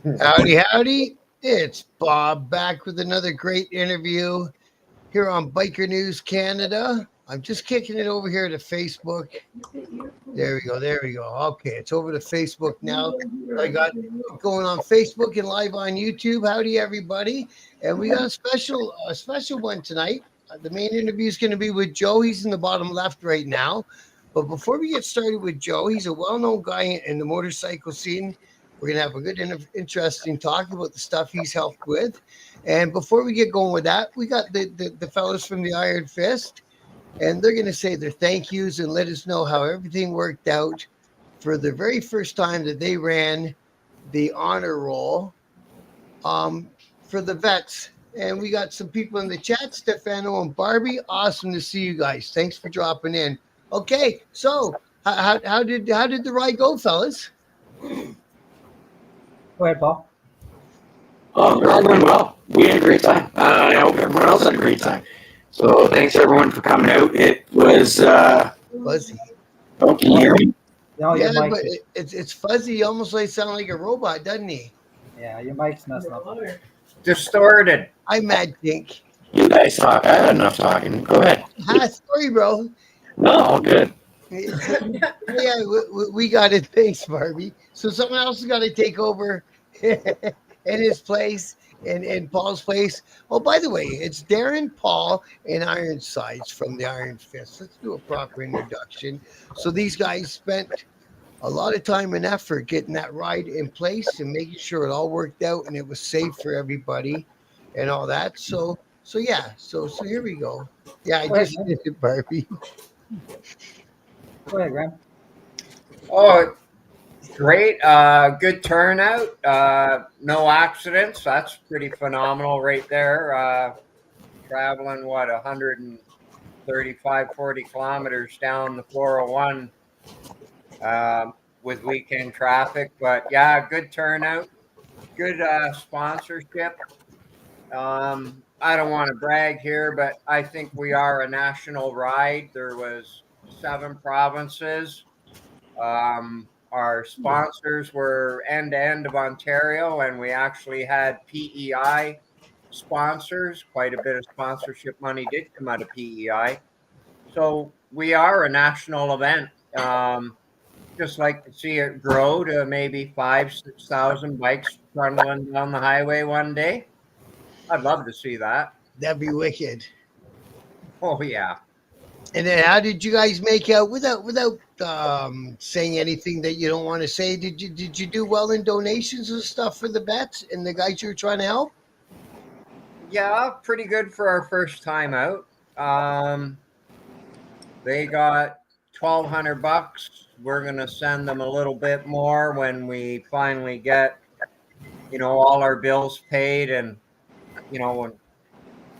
Howdy, howdy. It's Bob back with another great interview here on Biker News Canada. I'm just kicking it over here to Facebook. There we go. There we go. Okay, it's over to Facebook now. I got it going on Facebook and live on YouTube. Howdy, everybody. And we got a special one tonight. The main interview is going to be with Joe. He's in the bottom left right now. But before we get started with Joe, he's a well-known guy in the motorcycle scene. We're going to have a good, interesting talk about the stuff he's helped with. And before we get going with that, we got the fellas from the Iron Fist, and they're going to say their thank yous and let us know how everything worked out for the very first time that they ran the honor roll for the vets. And we got some people in the chat, Stefano and Barbie. Awesome to see you guys. Thanks for dropping in. Okay, so how did the ride go, fellas? Go ahead, Paul. Oh, they're all doing well. We had a great time. I hope everyone else had a great time. So thanks everyone for coming out. It was Fuzzy. oh, can you hear me? No, Yeah, your mic. but it's fuzzy. He almost like sound like a robot, doesn't he? Yeah, your mic's messing up. Distorted. I'm mad, Dink. You guys talk. I had enough talking. Go ahead. Sorry, bro. No, all good. Yeah, we got it. Thanks, Barbie. So someone else has got to take over in his place, in Paul's place. Oh, by the way, it's Darren, Paul, and Ironsides from the Iron Fist. Let's do a proper introduction. So these guys spent a lot of time and effort getting that ride in place and making sure it all worked out and it was safe for everybody and all that. So yeah. So here we go. Yeah, I just did it, Barbie. Go ahead, Graham. Oh, great. Good turnout. No accidents. That's pretty phenomenal right there. Traveling, 135, 40 kilometers down the 401 with weekend traffic. But yeah, good turnout. Good sponsorship. I don't want to brag here, but I think we are a national ride. There was 7 provinces. Our sponsors were end to end of Ontario, and we actually had PEI sponsors. Quite a bit of sponsorship money did come out of PEI. So we are a national event. Just like to see it grow to maybe 5,000-6,000 bikes trundling down the highway one day. I'd love to see that. That'd be wicked. Oh yeah. And then how did you guys make out without saying anything that you don't want to say? Did you do well in donations and stuff for the vets and the guys you were trying to help? Yeah, pretty good for our first time out. They got $1,200. We're gonna send them a little bit more when we finally get, all our bills paid, and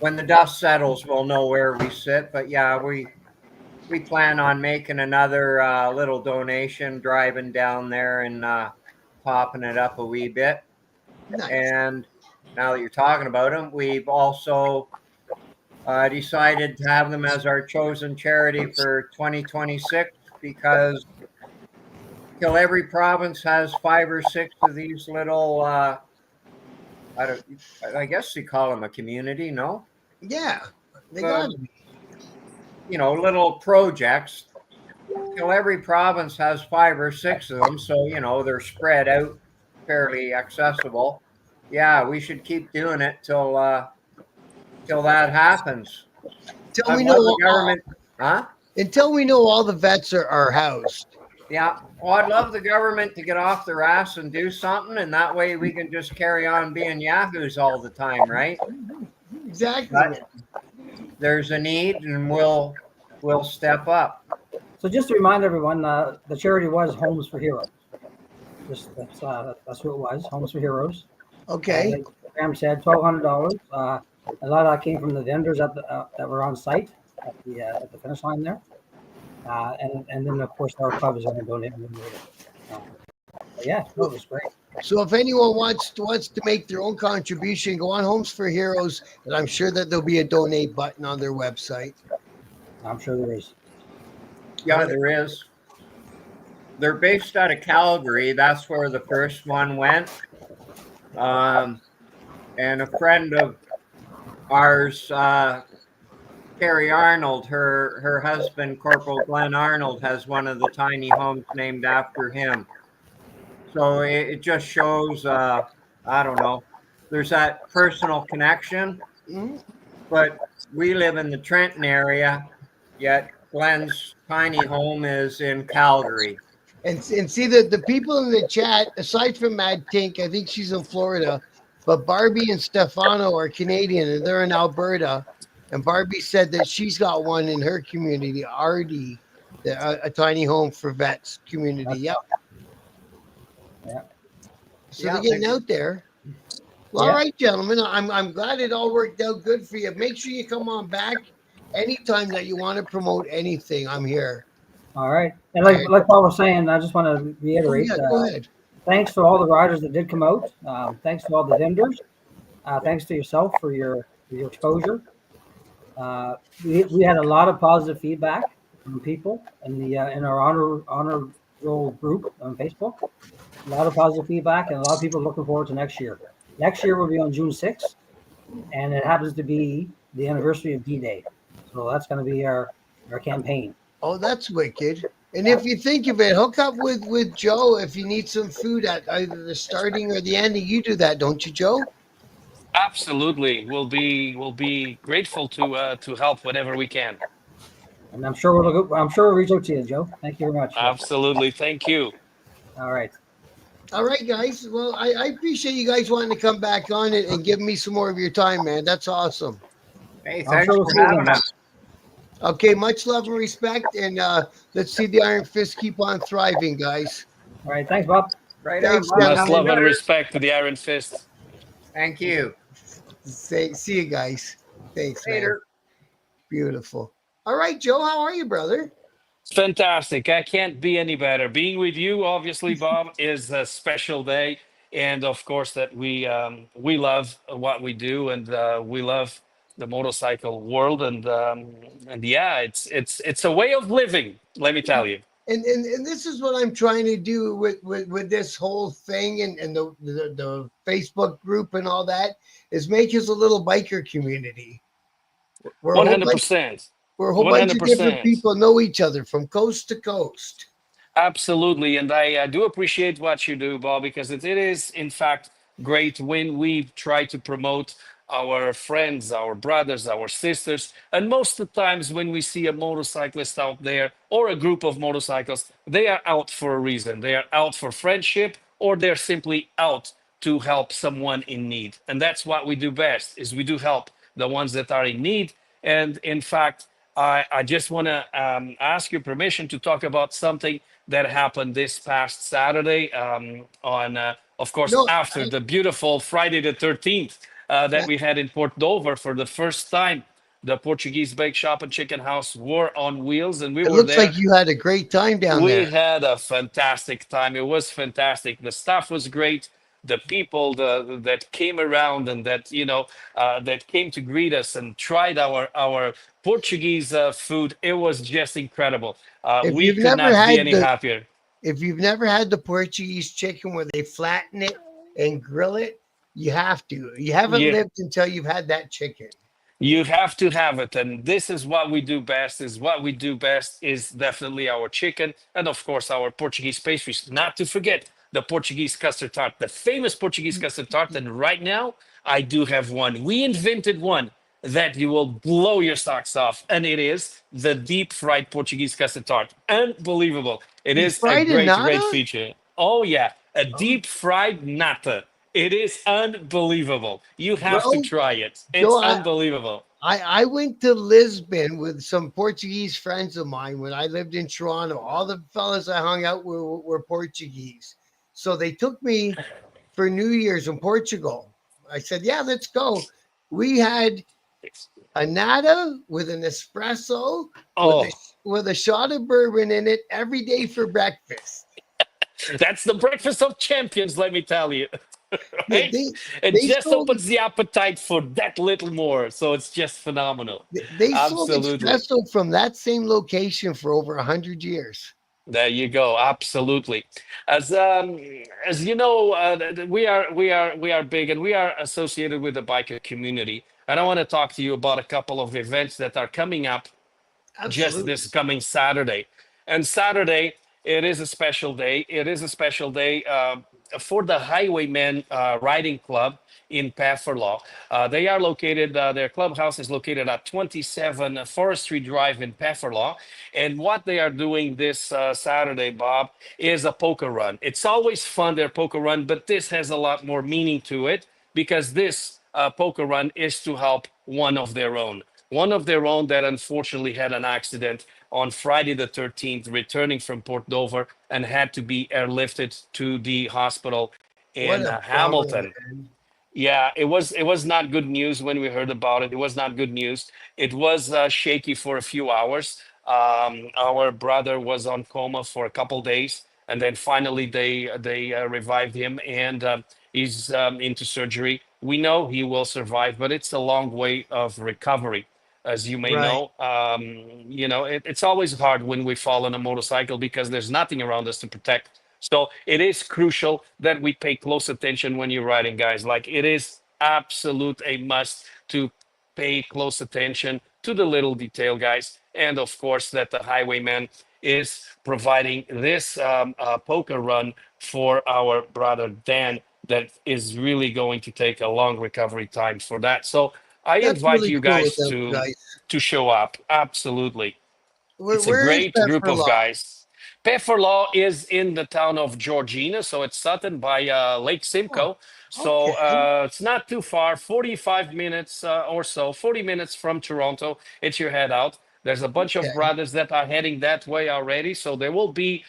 when the dust settles, we'll know where we sit. But yeah, we plan on making another little donation, driving down there and popping it up a wee bit. Nice. And now that you're talking about them, we've also decided to have them as our chosen charity for 2026 because till every province has 5 or 6 of these little. I guess you call them a community, no? Yeah, they got it. Little projects. Till every province has 5 or 6 of them, so they're spread out, fairly accessible. Yeah, we should keep doing it till that happens. Until we know the government, huh? Until we know all the vets are housed. Yeah. Well, I'd love the government to get off their ass and do something, and that way we can just carry on being yahoos all the time, right? Exactly. But there's a need, and we'll step up. So just to remind everyone, the charity was Homes for Heroes. That's who it was, Homes for Heroes. Okay. Like Graham said, $1,200. A lot of that came from the vendors that were on site at the finish line there. And then, of course, our club is going to donate. Yeah, it was great. So if anyone wants to make their own contribution, go on Homes for Heroes, and I'm sure that there'll be a donate button on their website. I'm sure there is. Yeah, there is. They're based out of Calgary. That's where the first one went. And a friend of ours, Carrie Arnold, her husband, Corporal Glenn Arnold, has one of the tiny homes named after him. So it just shows, I don't know, there's that personal connection. Mhm. But we live in the Trenton area, yet Glenn's tiny home is in Calgary. And see the people in the chat, aside from Mad Tink, I think she's in Florida, but Barbie and Stefano are Canadian and they're in Alberta. And Barbie said that she's got one in her community, RD, a tiny home for vets community. Yep. Yeah. So Yeah, they're getting out there. Well, Yeah. all right, gentlemen. I'm glad it all worked out good for you. Make sure you come on back anytime that you want to promote anything. I'm here. All right. And like Paul was saying, I just want to Oh, reiterate. yeah, go ahead. Thanks to all the riders that did come out. Thanks to all the vendors. Thanks to yourself for your exposure. We had a lot of positive feedback from people in our honor roll group on Facebook. A lot of positive feedback and a lot of people looking forward to next year. Next year will be on June 6th, and it happens to be the anniversary of D-Day. So that's going to be our campaign. Oh, that's wicked. And if you think of it, hook up with Joe if you need some food at either the starting or the ending. You do that, don't you, Joe? Absolutely, we'll be grateful to help whatever we can. And I'm sure we'll reach out to you, Joe. Thank you very much. Absolutely, thank you. All right. All right, guys. Well, I appreciate you guys wanting to come back on and give me some more of your time, man. That's awesome. Hey, I'm thanks sure we'll for see you having again, us. Okay, much love and respect, and let's see the Iron Fist keep on thriving, guys. All right. Thanks, Bob. Right Thanks, on, Bob. Much gentlemen. love and respect to the Iron Fist. Thank you. See you guys. Thanks, man. Later. Beautiful. All right, Joe, how are you, brother? Fantastic. I can't be any better. Being with you, obviously, Bob, is a special day, and of course that we love what we do, and we love the motorcycle world, and yeah, it's a way of living. Let me tell you. And this is what I'm trying to do with this whole thing and the Facebook group and all that is make us a little biker community. We're a One whole hundred bunch percent. we're a whole One bunch hundred of different percent. people know each other from coast to coast. Absolutely. And I do appreciate what you do, Bob, because it is, in fact, great when we try to promote our friends, our brothers, our sisters. And most of the times when we see a motorcyclist out there or a group of motorcycles, they are out for a reason. They are out for friendship or they're simply out to help someone in need. And that's what we do best is we do help the ones that are in need. And in fact, I just want to ask your permission to talk about something that happened this past Saturday of course, No, after the beautiful Friday the 13th that we had in Port Dover for the first time. The Portuguese Bake Shop and Chicken House were on wheels, and we it were looks like there. you had a great time down We there. had a fantastic time. It was fantastic. The staff was great. The people that came around and that came to greet us and tried our Portuguese food. It was just incredible. If We you've could never not be had any happier. the Portuguese chicken where they flatten it and grill it, you have to. You haven't Yeah. lived until you've had that chicken. You have to have it, and this is what we do best. Is what we do best is definitely our chicken, and of course our Portuguese pastries. Not to forget the Portuguese custard tart, the famous Portuguese custard tart. And right now, I do have one. We invented one that you will blow your socks off, and it is the deep fried Portuguese custard tart. Unbelievable! It You is a fried a great nata? feature. Oh yeah, a Oh, deep fried nata. It is unbelievable. You have to well, try it. Joe, It's unbelievable. I went to Lisbon with some Portuguese friends of mine when I lived in Toronto. All the fellas I hung out with were Portuguese. So they took me for New Year's in Portugal. I said, yeah, let's go. We had a nata with an espresso with Oh, a shot of bourbon in it every day for breakfast. that's the breakfast of champions, let me tell you. They Right? they, It they just sold opens the appetite for that little more. So it's just phenomenal. they sold Absolutely. espresso from that same location for over 100 years. There you go. Absolutely. As you know, we are big, and we are associated with the biker community. And I want to talk to you about a couple of events that are coming up just Absolutely. this coming Saturday. And Saturday, it is a special day. It is a special day for the Highwaymen Riding Club in Pefferlaw. They are located, their clubhouse is located at 27 Forestry Drive in Pefferlaw. And what they are doing this Saturday, Bob, is a poker run. It's always fun, their poker run, but this has a lot more meaning to it because this poker run is to help one of their own. One of their own that unfortunately had an accident on Friday the 13th, returning from Port Dover and had to be airlifted to the hospital What in a bummer, Hamilton. man. Yeah, it was not good news when we heard about it. It was not good news. It was shaky for a few hours. Our brother was on coma for a couple days, and then finally they revived him, and he's into surgery. We know he will survive, but it's a long way of recovery, as you may Right. know. It's always hard when we fall on a motorcycle because there's nothing around us to protect. So it is crucial that we pay close attention when you're riding, guys. Like it is absolute a must to pay close attention to the little detail, guys. And of course, that the Highwayman is providing this poker run for our brother Dan. That is really going to take a long recovery time for that. So I That's invite really you cool of guys them to guys. show up. Absolutely. It's a Where is great group Pepper of Law? guys. Pefferlaw is in the town of Georgina, so it's Sutton by Lake Oh, Simcoe. So okay. it's not too far, 45 minutes or so, 40 minutes from Toronto. It's your head out. There's a bunch of Okay. brothers that are heading that way already. So they will be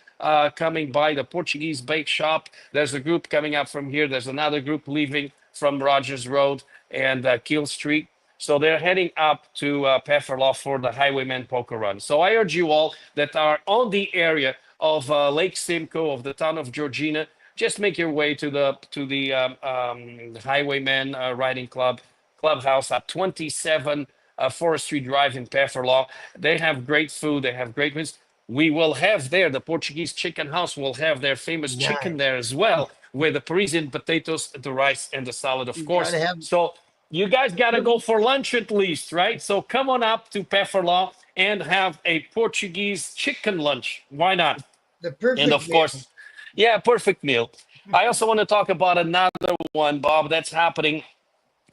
coming by the Portuguese Bake Shop. There's a group coming up from here. There's another group leaving from Rogers Road and Keel Street. So they're heading up to Pefferlaw for the Highwayman Poker Run. So I urge you all that are on the area of Lake Simcoe, of the town of Georgina, just make your way to the Highwayman Riding Club clubhouse at 27 Forestry Drive in Pefferlaw. They have great food. They have great meals. We will have there the Portuguese Chicken House will have their famous chicken Nice. there as well, with the Parisian potatoes, the rice, and the salad, of You gotta course. have So you guys got to go for lunch at least, right? So come on up to Pefferlaw and have a Portuguese chicken lunch. Why not? the And perfect of meal. course, yeah, perfect meal. I also want to talk about another one, Bob, that's happening.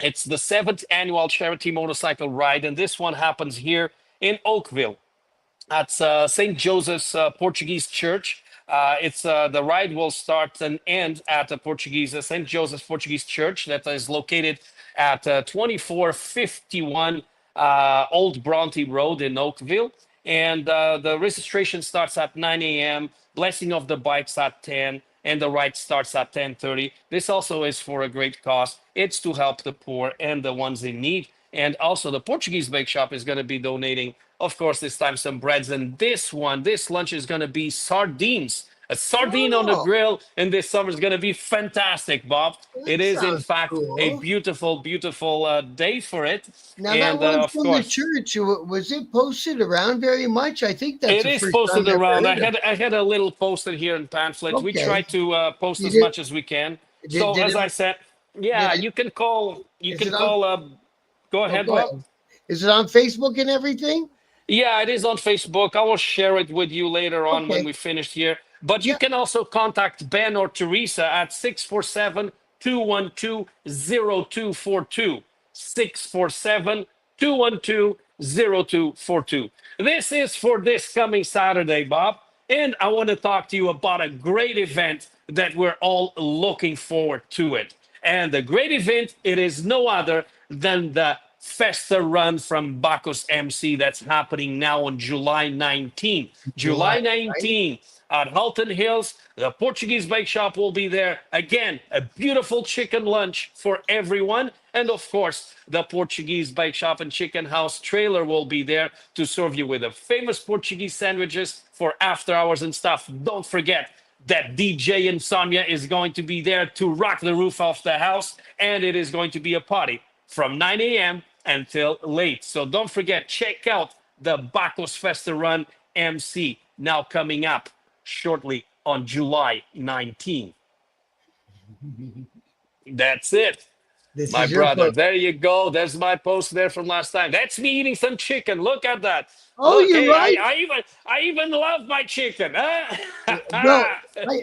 It's the seventh annual charity motorcycle ride, and this one happens here in Oakville at St. Joseph's Portuguese Church. It's the ride will start and end at the Portuguese St. Joseph's Portuguese Church that is located at 2451 Old Bronte Road in Oakville. And the registration starts at 9 a.m. Blessing of the bikes at 10, and the ride starts at 10:30. This also is for a great cause. It's to help the poor and the ones in need. And also, the Portuguese Bake Shop is going to be donating, of course, this time some breads. And this lunch is going to be sardines. A sardine on the Oh, grill in this summer is going to be fantastic, Bob. It that is, in sounds fact, a cool. beautiful, beautiful day for it. Now that And one of from the course, church, was it posted around very much? I think that's it the is first posted time I've around. I heard of. had I had a little posted here in pamphlet. We try Okay. to post You as much as we can. So did as it I said, did yeah, it you can call. You is can it on call. Go oh ahead, go Bob. ahead. Is it on Facebook and everything? Yeah, it is on Facebook. I will share it with you later on when Okay. we finish here. But you Yeah. can also contact Ben or Teresa at 647-212-0242. 647-212-0242. This is for this coming Saturday, Bob. And I want to talk to you about a great event that we're all looking forward to it. And the great event, it is no other than the Festa Run from Bacchus MC that's happening now on July 19. July, July right? 19 at Halton Hills. The Portuguese Bake Shop will be there. Again, a beautiful chicken lunch for everyone. And of course, the Portuguese Bake Shop and Chicken House trailer will be there to serve you with the famous Portuguese sandwiches for after hours and stuff. Don't forget that DJ Insomnia is going to be there to rock the roof off the house, and it is going to be a party from 9 a.m. until late. So don't forget, check out the Bacchus Festa Run MC now coming up shortly on July 19th. That's it. This My is your brother, book. there you go. There's my post there from last time. That's me eating some chicken. Look at that. Oh, Look, you hey, ride? I even love my chicken. No, Huh?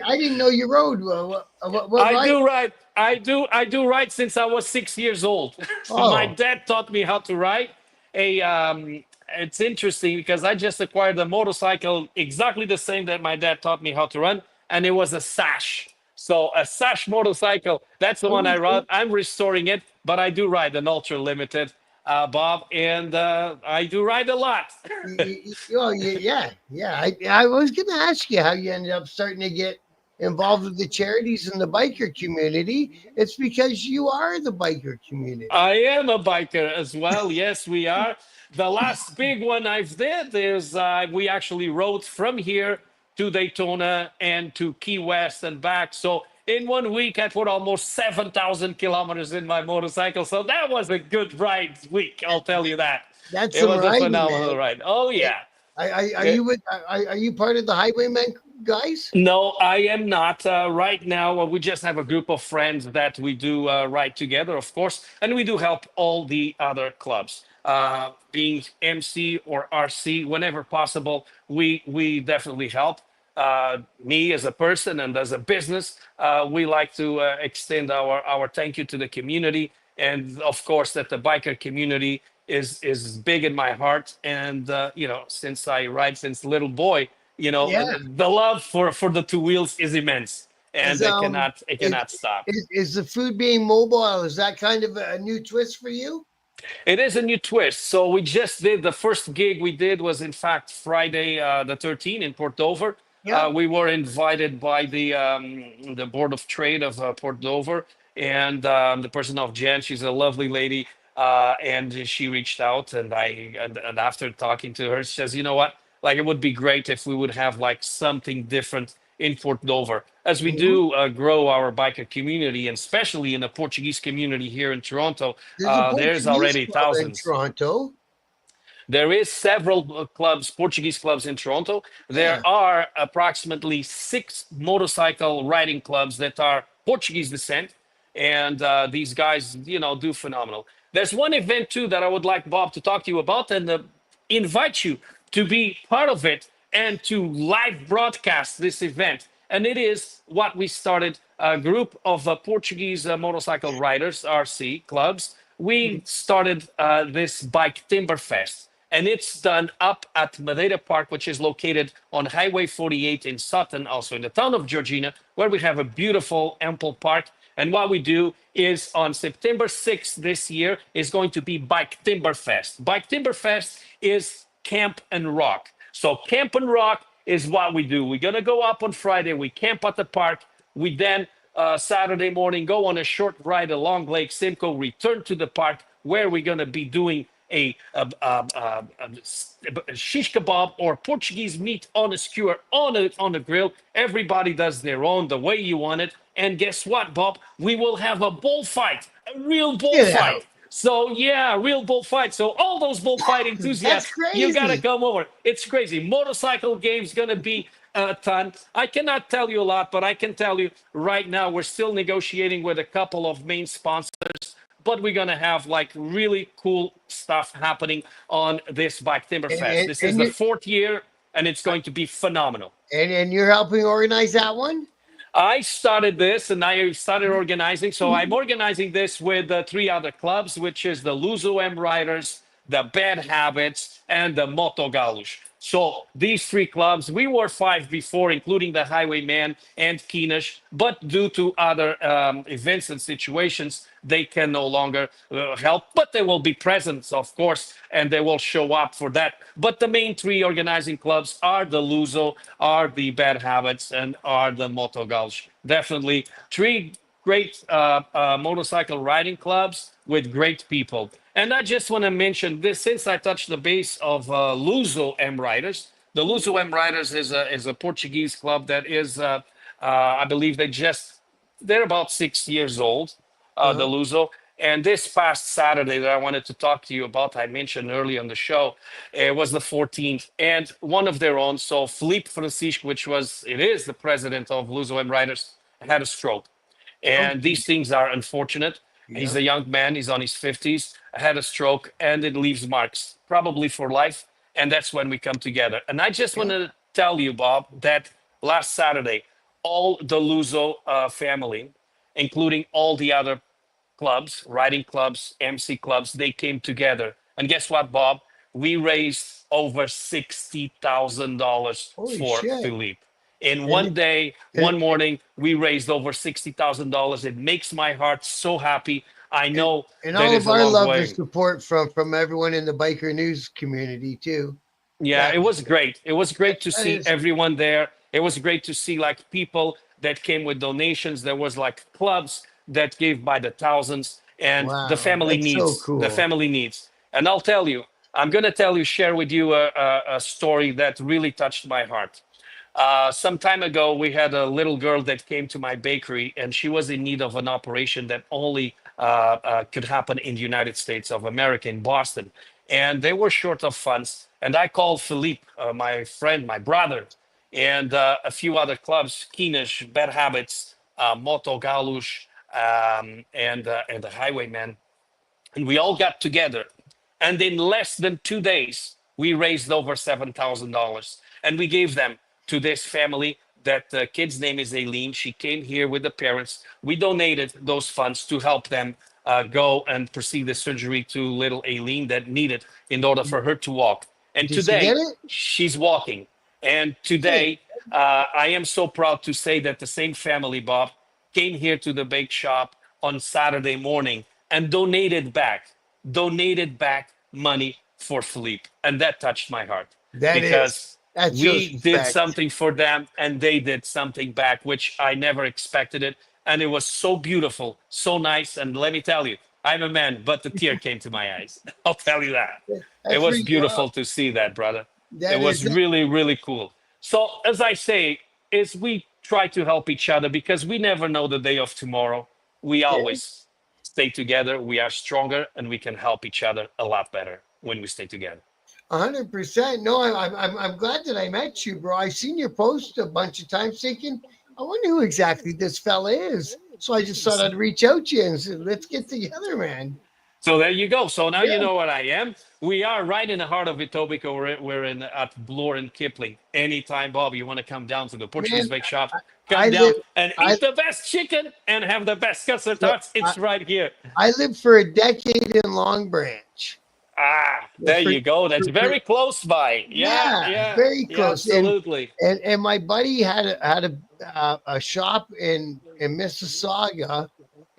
I didn't know you rode. What I ride? do ride. I do ride since I was 6 years old. My Oh, dad taught me how to ride. A It's interesting because I just acquired a motorcycle exactly the same that my dad taught me how to run, and it was a Sash. So a Sash motorcycle. That's the one I okay. ride. I'm restoring it, but I do ride an ultra limited, Bob, and I do ride a lot. Oh, yeah, yeah. I was going to ask you how you ended up starting to get involved with the charities and the biker community. It's because you are the biker community. I am a biker as well. Yes, we are. The last big one I've did is we actually rode from here to Daytona and to Key West and back. So in 1 week, I put almost 7,000 kilometers in my motorcycle. So that was a good ride week. I'll tell you that. That's It some was a riding, man. phenomenal ride. Oh yeah. Are you with? Are you part of the Highwaymen guys? No, I am not. Right now, we just have a group of friends that we do ride together, of course, and we do help all the other clubs. Being MC or RC, whenever possible, we definitely help. Me as a person and as a business, we like to extend our thank you to the community, and of course that the biker community is big in my heart. And since I ride since little boy, Yeah. the love for the two wheels is immense, and Is it is, cannot stop. is the food being mobile? Is that kind of a new twist for you? It is a new twist. So we just did the first gig we did was in fact Friday the 13th in Port Dover. Yeah. We were invited by the Board of Trade of Port Dover, and the person of Jen. She's a lovely lady, and she reached out, and after talking to her, she says, "You know what? Like it would be great if we would have like something different in Port Dover, as we Mhm. do grow our biker community, and especially in the Portuguese community here in Toronto. There's a There's Portuguese already club in thousands. Toronto. There is several clubs, Portuguese clubs in Toronto. There Yeah. are approximately 6 motorcycle riding clubs that are Portuguese descent, and these guys, do phenomenal. There's one event too that I would like Bob to talk to you about, and invite you to be part of it and to live broadcast this event. And it is what we started a group of Portuguese motorcycle riders, RC clubs. We started this bike timber fest, and it's done up at Madeira Park, which is located on Highway 48 in Sutton, also in the town of Georgina, where we have a beautiful ample park. And what we do is on September 6th this year is going to be Bike Timber Fest. Bike Timber Fest is camp and rock. So camp and rock is what we do. We're gonna go up on Friday. We camp at the park. We then Saturday morning go on a short ride along Lake Simcoe. Return to the park where we're gonna be doing a shish kebab or Portuguese meat on a skewer on a grill. Everybody does their own the way you want it. And guess what, Bob? We will have a bullfight, a real Get out. bullfight. So yeah, real bullfight. So all those bullfight That's enthusiasts, you gotta crazy. come over. It's crazy. Motorcycle game's gonna be a ton. I cannot tell you a lot, but I can tell you right now we're still negotiating with a couple of main sponsors, but we're gonna have like really cool stuff happening on this Bike Timber And Fest. and, This is and the you 4th year, and it's going to be phenomenal. and you're helping organize that one? I started this and I started organizing. So I'm organizing this with 3 other clubs, which is the Luso M Riders, the Bad Habits, and the Moto Galos. So these 3 clubs, we were 5 before, including the Highwayman and Keenish, but due to other events and situations, they can no longer help. But they will be present, of course, and they will show up for that. But the main 3 organizing clubs are the Luso, are the Bad Habits, and are the Moto Galos. Definitely 3 great motorcycle riding clubs with great people. And I just want to mention this since I touched the base of Luso M Riders. The Luso M Riders is a Portuguese club that is, I believe they're about 6 years old, the Uh-huh. Luso. And this past Saturday that I wanted to talk to you about, I mentioned early on the show, it was the 14th, and one of their own. So Philippe Francisque, it is the president of Luso M Riders, had a stroke. Oh, And these things are unfortunate. He's yeah. a young man, he's on his 50s, had a stroke, and it leaves marks, probably for life. And that's when we come together. And I just want Yeah. to tell you, Bob, that last Saturday, all the Luso family, including all the other clubs, riding clubs, MC clubs, they came together. And guess what, Bob? We raised over $60,000 Holy for shit. Philippe. In And, one day, and, one morning, we raised over $60,000. It makes my heart so happy. I and, know and that all is of a our long love and way. support from everyone in the biker news community too. Yeah, That, it was great. It was great to that see is everyone there. It was great to see like people that came with donations. There was like clubs that gave by the thousands, and the wow. family That's so needs. The cool. family needs. And I'll tell you, I'm gonna share with you a story that really touched my heart. Some time ago, we had a little girl that came to my bakery, and she was in need of an operation that only could happen in the United States of America, in Boston. And they were short of funds. And I called Philippe, my friend, my brother, and a few other clubs, Keenish, Bad Habits, Moto Galush, and the Highwayman, and we all got together. And in less than 2 days, we raised over $7,000, and we gave them to this family. That kid's name is Aileen. She came here with the parents. We donated those funds to help them go and proceed the surgery to little Aileen that needed in order for her to walk. And Did she today, get it? she's walking. And Hey, today, I am so proud to say that the same family, Bob, came here to the bake shop on Saturday morning and donated back money for Philippe. And that touched my heart that is. because That shows we did respect. something for them and they did something back, which I never expected it. And it was so beautiful, so nice. And let me tell you, I'm a man, but the tear came to my eyes. I'll tell you that. It That's was pretty wow. beautiful to see that, brother. It That is was really, really cool. So, as I say, is we try to help each other because we never know the day of tomorrow. We that, always stay together. We are stronger, and we can help each other a lot better when we stay together. 100%. No, I'm glad that I met you, bro. I've seen your post a bunch of times thinking, I wonder who exactly this fella is. So I just thought I'd reach out to you and say, let's get together, man. So there you go. So now you Yeah, know what I am. We are right in the heart of Etobicoke. We're in at Bloor and Kipling. Anytime, Bob, you want to come down to the Portuguese man. bake shop, I come down live and I eat the best chicken and have the best custard look, tarts. It's right here. I lived for a decade in Long Branch. Ah, Yeah, there you go. That's for very close by. Yeah, yeah, yeah, very yeah, close. absolutely. And my buddy had a shop in Mississauga,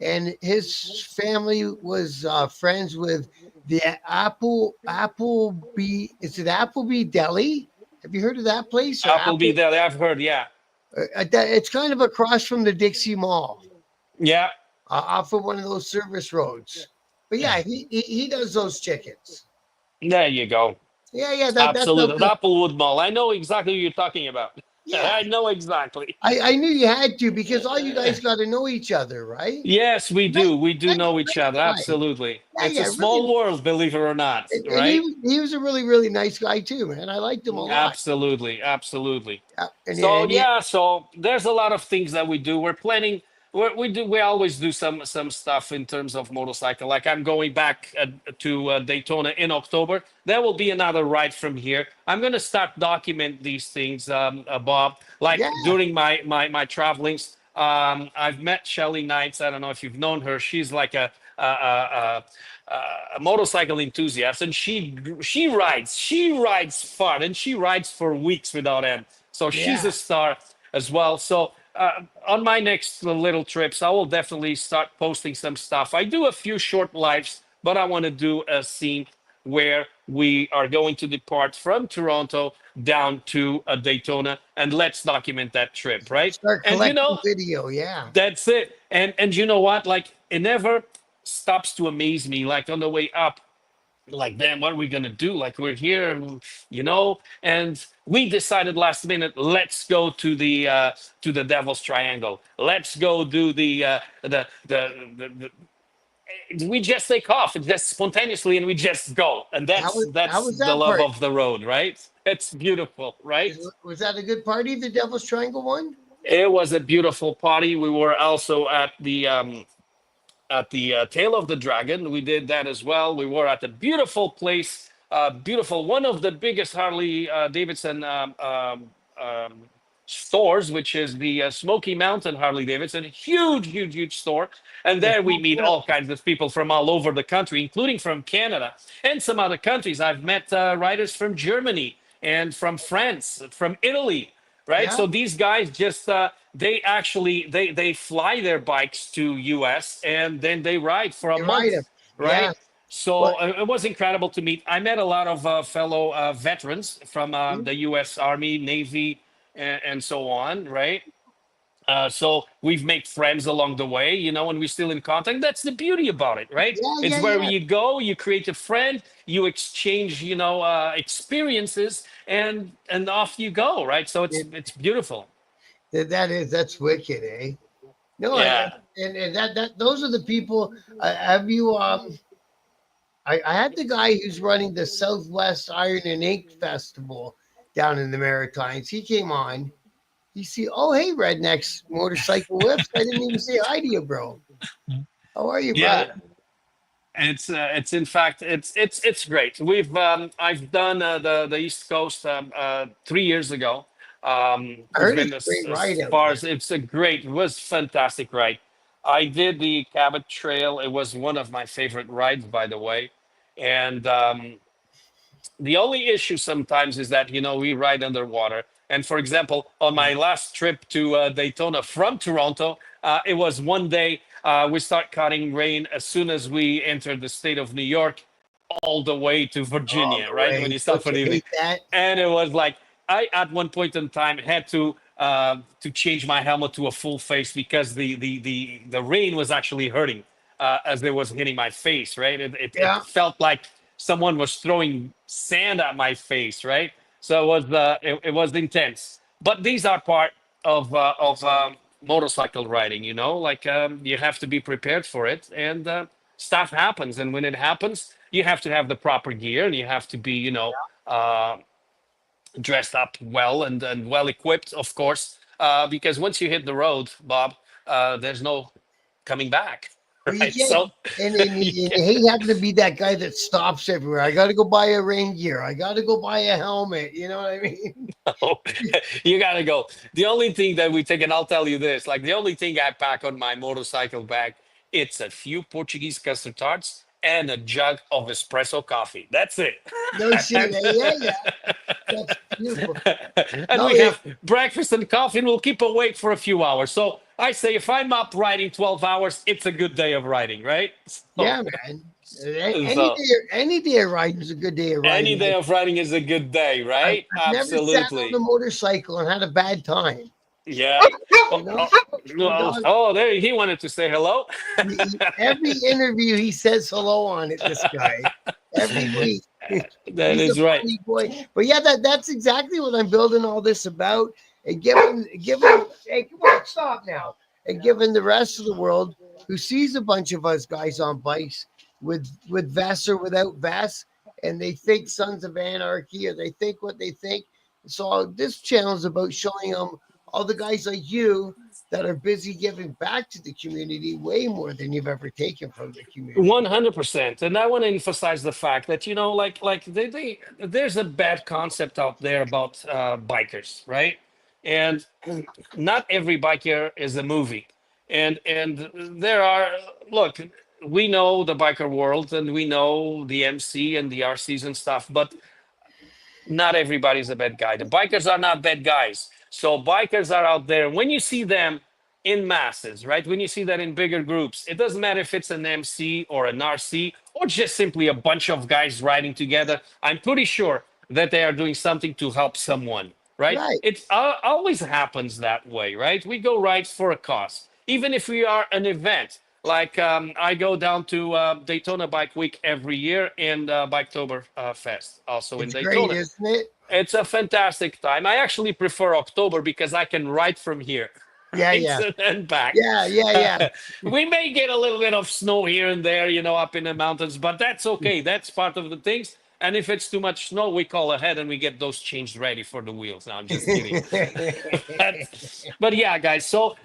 and his family was friends with the Applebee. Is it Applebee Deli? Have you heard of that place or Applebee Apple? there. I've heard. Yeah, It's kind of across from the Dixie Mall, yeah. off of one of those service roads. But yeah, he does those chickens. There you go. Yeah, yeah, that's Absolutely. The Applewood Mall. I know exactly what you're talking about. yeah. I know exactly. I knew you had to because all you guys got to know each other, right? Yes, we Nice, do. We do nice, know each nice other. guy. Absolutely. Yeah, It's a yeah, small really. world, believe it or not, And he right? he was a really really nice guy too, man. I liked him a lot. Absolutely. Absolutely. Yeah, So and he, yeah, so there's a lot of things that we do. We're planning. We always do some stuff in terms of motorcycle. Like I'm going back to Daytona in October. There will be another ride from here. I'm gonna start document these things, Bob. Like yeah, during my travelings. I've met Shelly Knights. I don't know if you've known her. She's like a motorcycle enthusiast, and she rides far, and she rides for weeks without end. So she's yeah. a star as well. So on my next little trips, I will definitely start posting some stuff. I do a few short lives, but I want to do a scene where we are going to depart from Toronto down to Daytona, and let's document that trip, right? Start And collecting video. Yeah, that's it. And you know what? Like it never stops to amaze me. Like on the way up, like damn, what are we gonna do? Like we're here, and we decided last minute, let's go to the Devil's Triangle. Let's go do the we just take off, it's just spontaneously, and we just go, and How that's was the that love part? of the road, right? It's beautiful, right? Was that a good party? The Devil's Triangle one? It was a beautiful party. We were also at the Tail of the Dragon. We did that as well. We were at a beautiful place, beautiful, one of the biggest Harley Davidson stores, which is the Smoky Mountain Harley Davidson. Huge store. And The there we full meet court. all kinds of people from all over the country, including from Canada and some other countries. I've met riders from Germany and from France, from Italy, right? Yeah, So these guys just they actually they fly their bikes to US and then they ride for a you ride month, him. Yeah. right? So But it was incredible to meet. I met a lot of fellow veterans from mm, the US Army, Navy, and so on, right? So we've made friends along the way, and we're still in contact. That's the beauty about it, right? It's where yeah. you go, you create a friend, you exchange, experiences, and off you go, right? So it's beautiful. That's wicked, eh? No, Yeah. and that those are the people. Have you I had the guy who's running the Southwest Iron and Ink Festival down in the Maritimes. He came on. You see, oh hey, Rednecks Motorcycle Whips. I didn't even say hi to you, bro. How are you, brother? Yeah. It's in fact it's great. I've done the East Coast 3 years ago. I It's heard been it's a great ride as out far there. as it was fantastic ride. I did the Cabot Trail. It was one of my favorite rides, by the way. And the only issue sometimes is that we ride underwater. And for example, on my last trip to Daytona from Toronto, it was one day we start cutting rain as soon as we entered the state of New York, all the way to All Virginia, the right? When way. you stop Don't for you the evening, hate that? and it was like I at one point in time had to change my helmet to a full face because the rain was actually hurting as it was hitting my face, right? It Yeah. felt like someone was throwing sand at my face, right? So it was intense. But these are part of motorcycle riding, like you have to be prepared for it, and stuff happens. And when it happens, you have to have the proper gear, and you have to be, uh, dressed up well and well equipped, of course, because once you hit the road, Bob, there's no coming back, Well, you right? can't. So you And you hate having to be that guy that stops everywhere. I got to go buy a rain gear. I got to go buy a helmet. You know what I mean? you gotta go. The only thing that we take, and I'll tell you this, like the only thing I pack on my motorcycle bag, it's a few Portuguese custard tarts and a jug of espresso coffee. That's it. No shit. and, Eh? Yeah. That's beautiful. and No, we have breakfast and coffee, and we'll keep awake for a few hours. So I say, if I'm up riding 12 hours, it's a good day of riding, right? yeah, man. So Any day of riding is a good day of any riding. day of riding is a good day, right? I've never sat on a Absolutely. motorcycle and had a bad time. Yeah. You Oh, know, oh, my oh, dog. oh, there he wanted to say hello. Every interview he says hello on it. This guy every week. That He's a is right. funny boy. But yeah, that's exactly what I'm building all this about. And giving hey, come on, stop now. And giving the rest of the world who sees a bunch of us guys on bikes with vests or without vests, and they think Sons of Anarchy or they think what they think. So this channel is about showing them all the guys like you that are busy giving back to the community way more than you've ever taken from the community. 100%. And I want to emphasize the fact that, like there's a bad concept out there about bikers, right? And not every biker is a movie. And there are, look, we know the biker world and we know the MC and the RCs and stuff, but not everybody's a bad guy. The bikers are not bad guys. So bikers are out there. When you see them in masses, right? When you see that in bigger groups, it doesn't matter if it's an MC or an RC or just simply a bunch of guys riding together. I'm pretty sure that they are doing something to help someone, right? Right. It always happens that way, right? We go rides for a cause, even if we are an event. Like I go down to Daytona Bike Week every year and Biketober Fest, also in It's great, Daytona. isn't it? It's a fantastic time. I actually prefer October because I can ride from here. Yeah, right? yeah. And back. Yeah. We may get a little bit of snow here and there, up in the mountains, but that's okay. That's part of the things. And if it's too much snow, we call ahead and we get those changed ready for the wheels. Now, I'm just kidding. But yeah, guys. So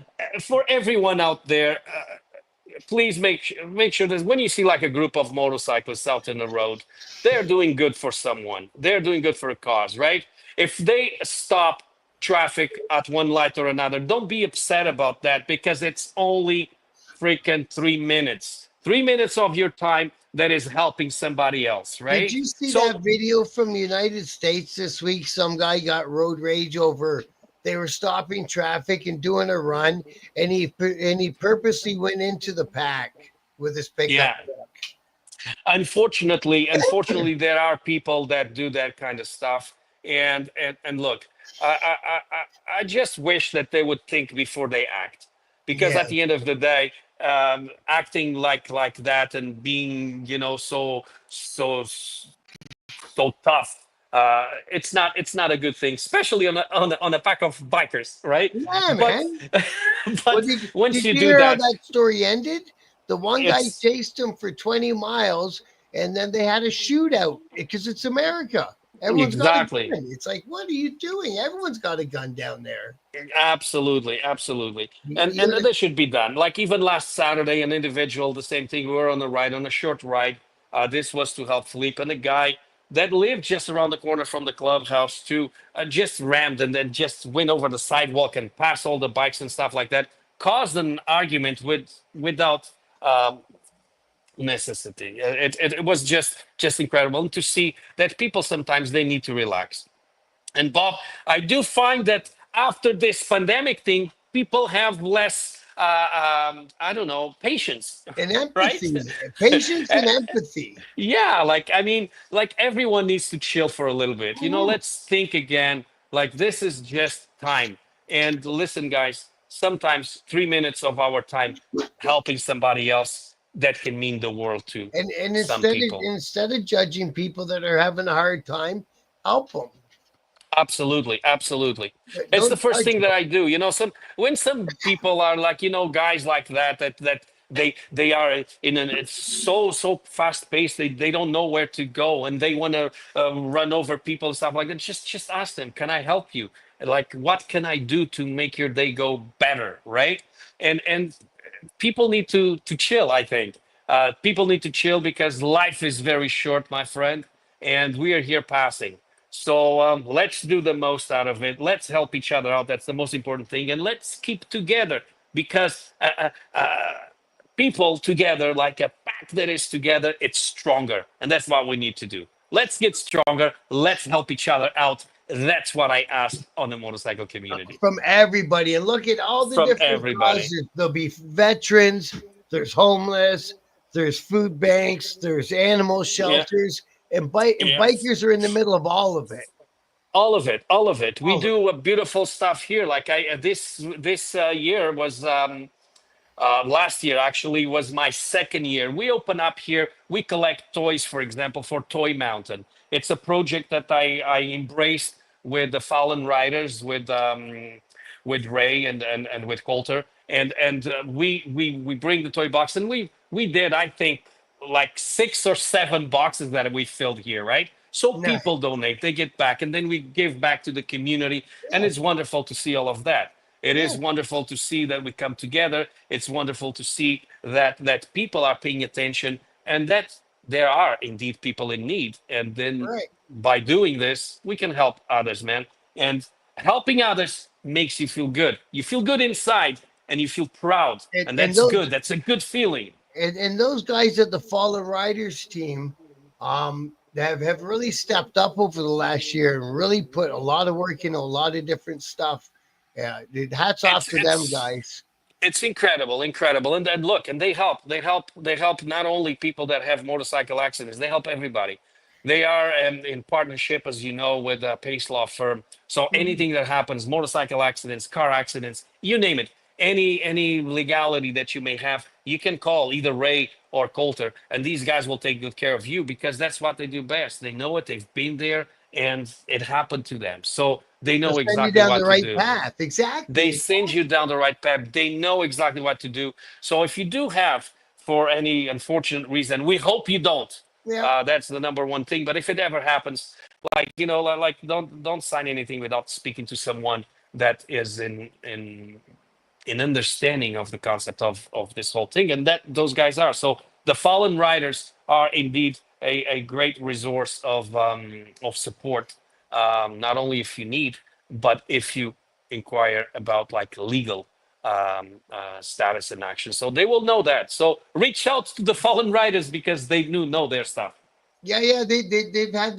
for everyone out there, please make sure that when you see like a group of motorcyclists out in the road, they're doing good for someone. They're doing good for a cause, right? If they stop traffic at one light or another, don't be upset about that because it's only freaking 3 minutes. 3 minutes of your time that is helping somebody else, Did right? you see So that video from the United States this week? Some guy got road rage over they were stopping traffic and doing a run, and he purposely went into the pack with his pickup. yeah, unfortunately there are people that do that kind of stuff, and look, I just wish that they would think before they act, because Yeah, at the end of the day, acting like that and being so tough, it's not a good thing, especially on a pack of bikers, right? yeah, But man. Well, but once did you you do hear how that, that story ended? The one guy it's chased him for 20 miles, and then they had a shootout because it's America. Everyone's got a exactly. gun. It's like, what are you doing? Everyone's got a gun down there. Absolutely. And You and gotta, this should be done. Like even last Saturday, an individual, the same thing. We were on a ride, on a short ride. This was to help Philippe, and a guy that lived just around the corner from the clubhouse too, just rammed and then just went over the sidewalk and passed all the bikes and stuff like that. Caused an argument without necessity. It was just incredible. And to see that people sometimes they need to relax. And Bob, I do find that after this pandemic thing, people have less, I don't know, patience, and right? empathy, patience and empathy. Yeah, like I mean, like everyone needs to chill for a little bit. Mhm. Let's think again. Like this is just time. And listen, guys, sometimes 3 minutes of our time helping somebody else that can mean the world to And some people. instead of judging people that are having a hard time, help them. Absolutely. It's the Don't first judge thing that I do. Some people are like, guys like that they are in an it's so fast paced. They don't know where to go and they want to run over people and stuff like that. Just ask them, can I help you? Like, what can I do to make your day go better, right? And people need to chill. I think people need to chill because life is very short, my friend, and we are here passing. So let's do the most out of it. Let's help each other out. That's the most important thing, and let's keep together because people together, like a pack that is together, it's stronger, and that's what we need to do. Let's get stronger. Let's help each other out. That's what I ask on the motorcycle community from everybody and look at all the from different everybody. causes. There'll be veterans, there's homeless, there's food banks, there's animal Yeah. shelters, and Yes. bikers are in the middle of all of it. All of it. We All of it. do beautiful stuff here. Like this year was last year actually was my second year. We open up here. We collect toys, for example, for Toy Mountain. It's a project that I embraced with the Fallen Riders, with Ray and with Coulter, and we bring the toy box, and we did, I think, like 6 or 7 boxes that we filled here, right? So Nice. people donate, they get back, and then we give back to the community, and Yeah, it's wonderful to see all of that. It yeah, is wonderful to see that we come together. It's wonderful to see that people are paying attention and that there are indeed people in need. And then right. by doing this, we can help others, man. And helping others makes you feel good. You feel good inside and you feel proud. And And and that's those good. That's a good feeling. and those guys at the Fallen Riders team, have really stepped up over the last year and really put a lot of work into a lot of different stuff. Yeah, dude, hats off It's to them it's guys. it's incredible, and look, and they help not only people that have motorcycle accidents, they help everybody. They are in partnership, as you know, with a Pace Law firm. So Mhm. anything that happens, motorcycle accidents, car accidents, you name it, any legality that you may have, you can call either Ray or Coulter, and these guys will take good care of you because that's what they do best. They know it, they've been there, and it happened to them. So they They'll know send you exactly down the what to right do. path. They Exactly. send you down the right path. They know exactly what to do. So if you do have, for any unfortunate reason, we hope you don't. Yeah. That's the number one thing. But if it ever happens, like like don't sign anything without speaking to someone that is in understanding of the concept of this whole thing, and that those guys are. So the fallen riders are indeed a great resource of support, not only if you need, but if you inquire about like legal status and action. So they will know that. So reach out to the fallen riders because they do know their stuff. Yeah, yeah, they've had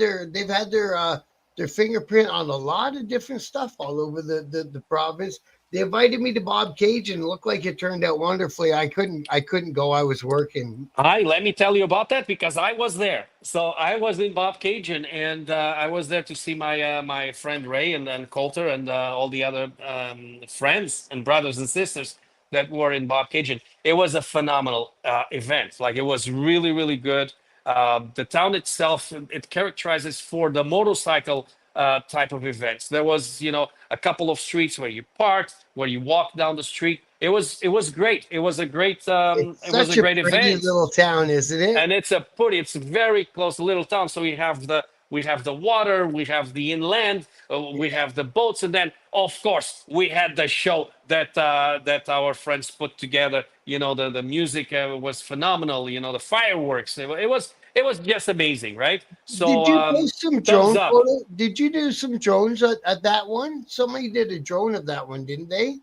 their fingerprint on a lot of different stuff all over the province. They invited me to Bob Cage and it looked like it turned out wonderfully. I couldn't go. I was working. Hi, let me tell you about that because I was there. So I was in Bob Cajun, and I was there to see my friend Ray and then Coulter and all the other friends and brothers and sisters that were in Bob Cajun. It was a phenomenal event. Like it was really really good. The town itself, it characterizes for the motorcycle type of events. There was, a couple of streets where you parked, where you walked down the street. It was great. It was a great It's it was a such a great pretty event, little town, isn't it? and it's very close to little town. So we have the water, we have the inland, we have the boats, and then of course we had the show that our friends put together. The music was phenomenal. The fireworks. It was just amazing, right? So Did you post some thumbs drone up. photo? Did you do some drones at that one? Somebody did a drone of that one, didn't they?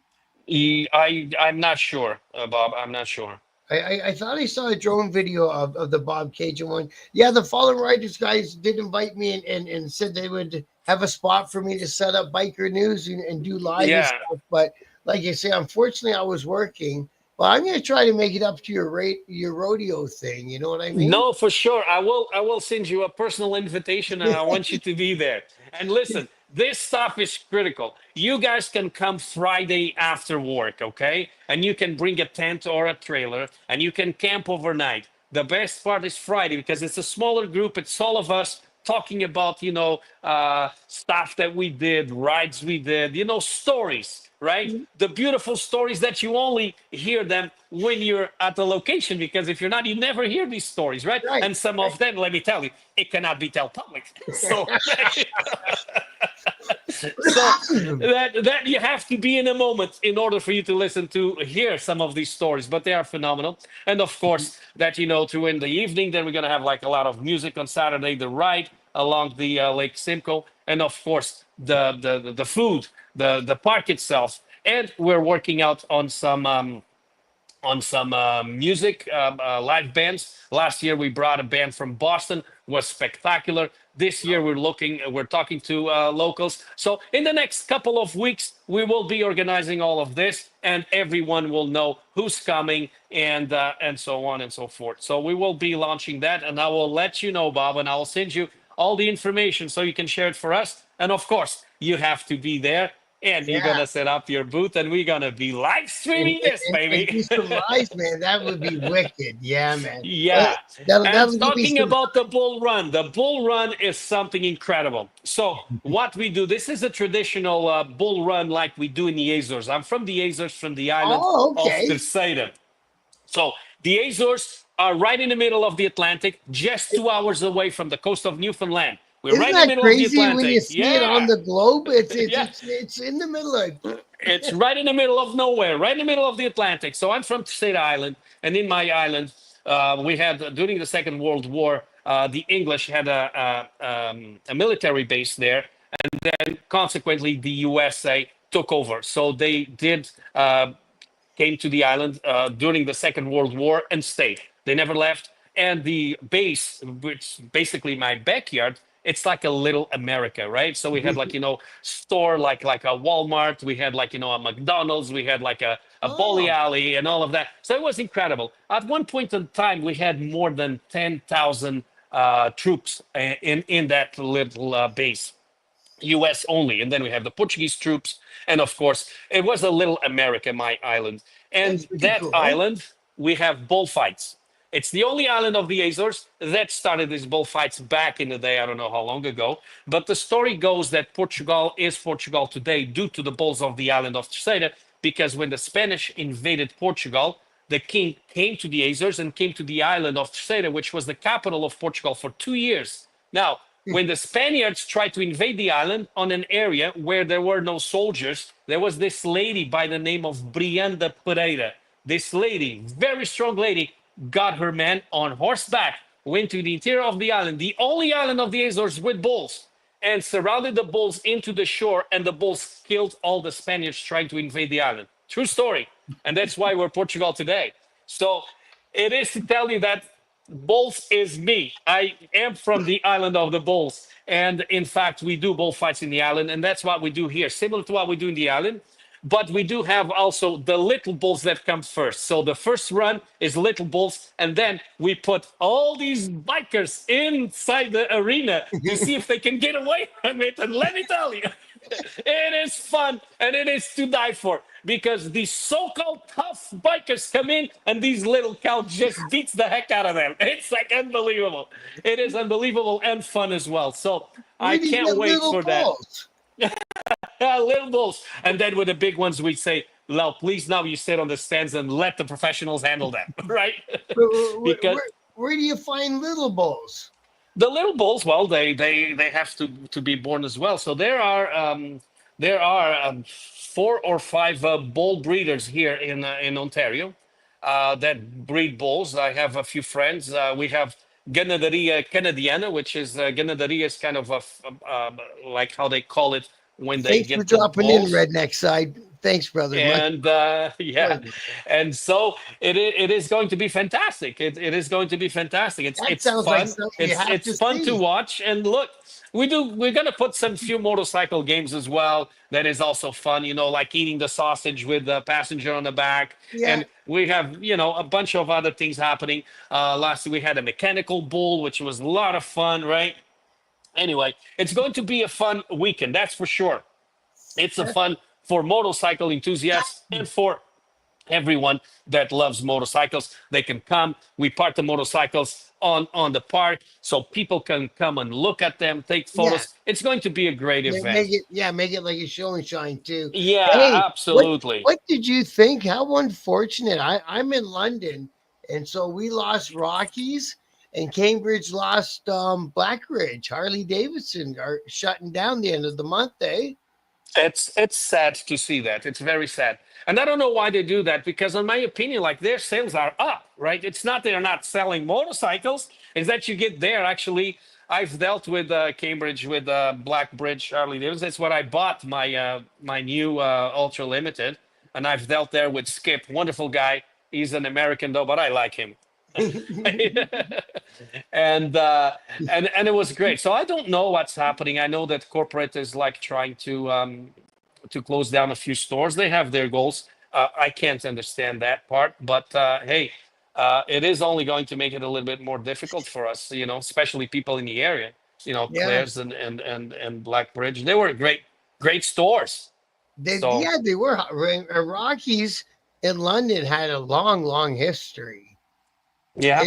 I'm not sure, Bob. I'm not sure. I thought I saw a drone video of the Bob Cajun one. Yeah, the Fallen Riders guys did invite me and said they would have a spot for me to set up biker news and do live and Yeah. stuff. But like I say, unfortunately, I was working. But I'm gonna try to make it up to your rodeo thing. You know what I mean? No, for sure. I will send you a personal invitation and I want you to be there. And listen, this stuff is critical. You guys can come Friday after work, okay? And you can bring a tent or a trailer and you can camp overnight. The best part is Friday because it's a smaller group. It's all of us talking about, stuff that we did, rides we did, stories, right? The beautiful stories that you only hear them when you're at the location, because if you're not, you never hear these stories, right? Right. And some of them, let me tell you, it cannot be told public. So so that you have to be in a moment in order for you to listen to hear some of these stories, but they are phenomenal. And of course that through in the evening, then we're going to have like a lot of music on Saturday, the ride along the Lake Simcoe, and of course the food, the park itself. And we're working out on some music, live bands. Last year we brought a band from Boston, was spectacular. This year we're talking to locals. So in the next couple of weeks we will be organizing all of this, and everyone will know who's coming and so on and so forth. So we will be launching that, and I will let you know, Bob, and I will send you all the information so you can share it for us. And of course you have to be there, and you're Yeah. gonna set up your booth, and we're gonna be live streaming this, And baby. do some lives, man. That would be wicked. Yeah, man. Yeah. That'll And give me talking some. about the bull run is something incredible. So what we do, this is a traditional bull run like we do in the Azores. I'm from the Azores, from the island Oh, of okay. Terceira. So the Azores are right in the middle of the Atlantic, just 2 hours away from the coast of Newfoundland. We're Isn't right in the that middle of the crazy when you Atlantic. see it on Yeah. the globe? Yeah. It's in the middle of. It's right in the middle of nowhere, right in the middle of the Atlantic. So I'm from State Island, and in my island, we had during the Second World War, the English had a military base there, and then consequently the USA took over. So they did came to the island during the Second World War and stayed. They never left. And the base, which basically my backyard, it's like a little America, right? So we had like store like a Walmart, we had like a McDonald's, we had like a bowling Oh, alley and all of that. So it was incredible. At one point in time, we had more than 10,000 troops in that little base. US only. And then we have the Portuguese troops. And of course, it was a little America, my island. that's And pretty that cool. island, we have bullfights. It's the only island of the Azores that started these bullfights back in the day. I don't know how long ago. But the story goes that Portugal is Portugal today due to the bulls of the island of Terceira, because when the Spanish invaded Portugal, the king came to the Azores and came to the island of Terceira, which was the capital of Portugal for 2 years. Now, when the Spaniards tried to invade the island on an area where there were no soldiers, there was this lady by the name of Brianda Pereira. This lady, very strong lady, got her men on horseback, went to the interior of the island, the only island of the Azores with bulls, and surrounded the bulls into the shore, and the bulls killed all the Spaniards trying to invade the island. True story. And that's why we're Portugal today. So it is to tell you that bulls is me. I am from the island of the bulls. And in fact, we do bullfights in the island, and that's what we do here, similar to what we do in the island. But we do have also the little bulls that come first. So the first run is little bulls, and then we put all these bikers inside the arena to see if they can get away from it. And let me tell you, it is fun and it is to die for, because these so-called tough bikers come in and these little cow just beats the heck out of them. It's like unbelievable. It is unbelievable and fun as well. So I Where do you can't get wait little for that. balls? Little bulls. And then with the big ones, we'd say, "Well, please now you sit on the stands and let the professionals handle that," right? Because Where do you find little bulls? the little bulls, well, they have to be born as well. So there are 4 or 5 bull breeders here in Ontario that breed bulls. I have a few friends. We have Ganaderia Canadiana, which is Ganaderia is kind of like how they call it when they Thanks for get the dropping in, bulls. redneck side. Thanks, brother. And yeah, and so it is going to be fantastic. It is going to be fantastic. That It's sounds like fun. something you have to It's fun to see. watch. And look, we're gonna put some few motorcycle games as well. That is also fun. Like eating the sausage with the passenger on the back. Yeah, And we have a bunch of other things happening. Last we had a mechanical bull, which was a lot of fun, right? Anyway, it's going to be a fun weekend, that's for sure. It's a fun for motorcycle enthusiasts and for everyone that loves motorcycles. They can come. We park the motorcycles on the park so people can come and look at them, take yeah. photos. It's going to be a great event. Make it like a show and shine too. Yeah, Hey, absolutely. what did you think? How unfortunate. I'm in London, and so we lost Rockies, and Cambridge lost Blackridge. Harley Davidson are shutting down the end of the month, eh? It's sad to see that. It's very sad. And I don't know why they do that, because in my opinion, like, their sales are up, right? It's not they're not selling motorcycles, it's that you get there. Actually, I've dealt with Cambridge with Blackbridge Harley Davidson. That's what I bought my new Ultra Limited, and I've dealt there with Skip, wonderful guy. He's an American though, but I like him. and and it was great. So I don't know what's happening. I know that corporate is like trying to close down a few stores. They have their goals. I can't understand that part, but hey, it is only going to make it a little bit more difficult for us, especially people in the area. Yeah, Claire's and Blackbridge. They were great stores. So they were. Rockies in London had a long history. yeah.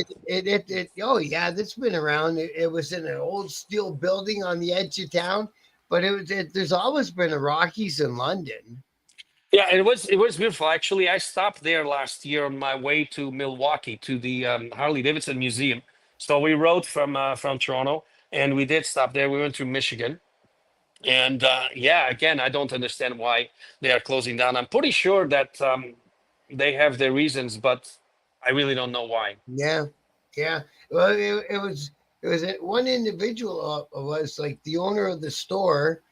Oh yeah, that's been around. It was in an old steel building on the edge of town, but there's always been a Rockies in London. Yeah, it was beautiful. Actually, I stopped there last year on my way to Milwaukee to the Harley Davidson Museum. So we rode from Toronto, and we did stop there. We went through Michigan, and yeah, again, I don't understand why they are closing down. I'm pretty sure that they have their reasons, but I really don't know why. Yeah, yeah. Well, it was one individual was like the owner of the store,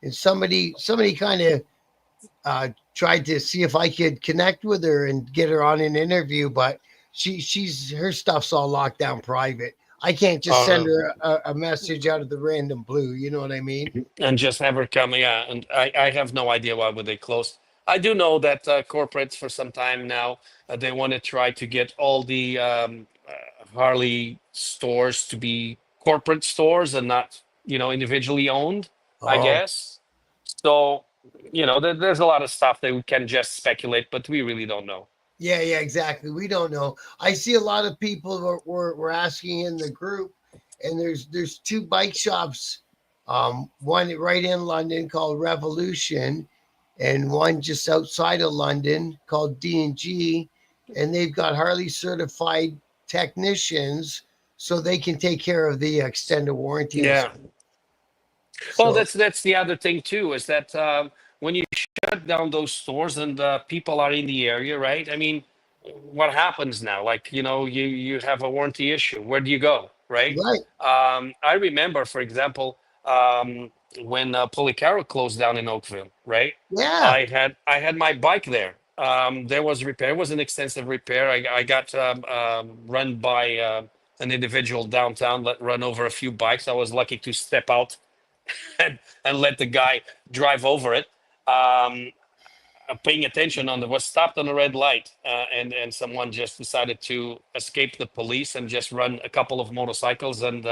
and somebody kind of tried to see if I could connect with her and get her on an interview, but she's her stuff's all locked down private. I can't just send her a message out of the random blue. You know what I mean? And just have her come. Yeah, and I have no idea why would they close. I do know that corporates for some time now they want to try to get all the Harley stores to be corporate stores and not individually owned. I Oh, guess so. There's a lot of stuff that we can just speculate, but we really don't know. Yeah, yeah, exactly. We don't know. I see a lot of people were asking in the group, and there's two bike shops, one right in London called Revolution, and one just outside of London called D&G, and they've got Harley certified technicians, so they can take care of the extended warranty and Yeah. stuff. Well, So that's the other thing too, is that when you shut down those stores and people are in the area, right? I mean, what happens now? Like, you have a warranty issue. Where do you go, right? right, I remember, for example, when Policaro closed down in Oakville, right? yeah, I had my bike there. There was repair. It was an extensive repair. I got run by an individual downtown, let run over a few bikes. I was lucky to step out and let the guy drive over it. Um, Paying attention on the was stopped on a red light, and someone just decided to escape the police and just run a couple of motorcycles, and